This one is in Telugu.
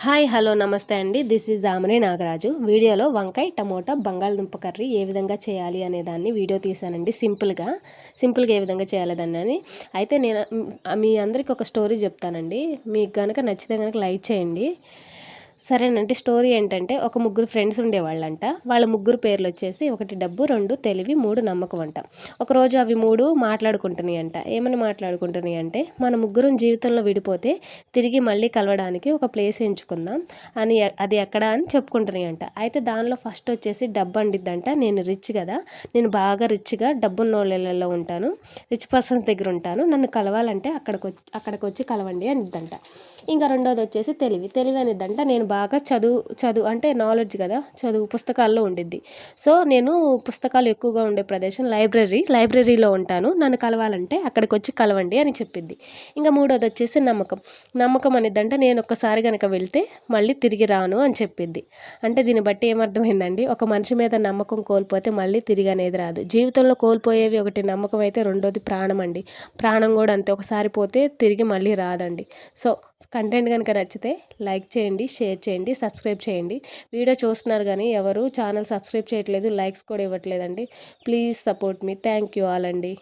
హాయ్ హలో నమస్తే అండి. This is Amani Nagaraju. వీడియోలో వంకాయ టమోటా బంగాళదుంప కర్రీ ఏ విధంగా చేయాలి అనే దాన్ని వీడియో తీశానండి. సింపుల్గా ఏ విధంగా చేయాలి దాన్ని అని. అయితే నేను మీ అందరికీ ఒక స్టోరీ చెప్తానండి. మీకు కనుక నచ్చితే కనుక లైక్ చేయండి. సరేనంటే స్టోరీ ఏంటంటే, ఒక ముగ్గురు ఫ్రెండ్స్ ఉండేవాళ్ళంట. వాళ్ళ ముగ్గురు పేర్లు వచ్చేసి, ఒకటి డబ్బు, 2 తెలివి, 3 నమ్మకం అంట. ఒకరోజు అవి 3 మాట్లాడుకుంటున్నాయి అంట. ఏమని మాట్లాడుకుంటున్నాయి అంటే, మన ముగ్గురం జీవితంలో విడిపోతే తిరిగి మళ్ళీ కలవడానికి ఒక ప్లేస్ ఎంచుకుందాం అని, అది ఎక్కడ అని చెప్పుకుంటున్నాయి అంట. అయితే దానిలో ఫస్ట్ వచ్చేసి డబ్బు అండిద్దంట, నేను రిచ్ కదా, నేను బాగా రిచ్గా డబ్బున్నోళ్ళలో ఉంటాను, రిచ్ పర్సన్స్ దగ్గర ఉంటాను, నన్ను కలవాలంటే అక్కడికి వచ్చి కలవండి అనిద్దంట. ఇంకా రెండోది వచ్చేసి తెలివి అనిద్దంట, నేను బాగా చదువు అంటే నాలెడ్జ్ కదా, చదువు పుస్తకాల్లో ఉండిద్ది. సో నేను పుస్తకాలు ఎక్కువగా ఉండే ప్రదేశం లైబ్రరీలో ఉంటాను, నన్ను కలవాలంటే అక్కడికి వచ్చి కలవండి అని చెప్పిద్ది. ఇంకా మూడోది వచ్చేసి నమ్మకం అనిద్దంటే, నేను ఒక్కసారి కనుక వెళ్తే మళ్ళీ తిరిగి రాను అని చెప్పిద్ది. అంటే దీన్ని బట్టి ఏమర్థమైందండి, ఒక మనిషి మీద నమ్మకం కోల్పోతే మళ్ళీ తిరిగి అనేది రాదు. జీవితంలో కోల్పోయేవి ఒకటి నమ్మకం అయితే, రెండోది ప్రాణం అండి. ప్రాణం కూడా అంతే, ఒకసారి పోతే తిరిగి మళ్ళీ రాదండి. సో కంటెంట్ కనుక నచ్చితే లైక్ చేయండి, షేర్ చేయండి, సబ్స్క్రైబ్ చేయండి. వీడియో చూస్తున్నారు కానీ ఎవరు ఛానల్ సబ్స్క్రైబ్ చేయట్లేదు, లైక్స్ కూడా ఇవ్వట్లేదండి. Please support me. Thank you all అండి.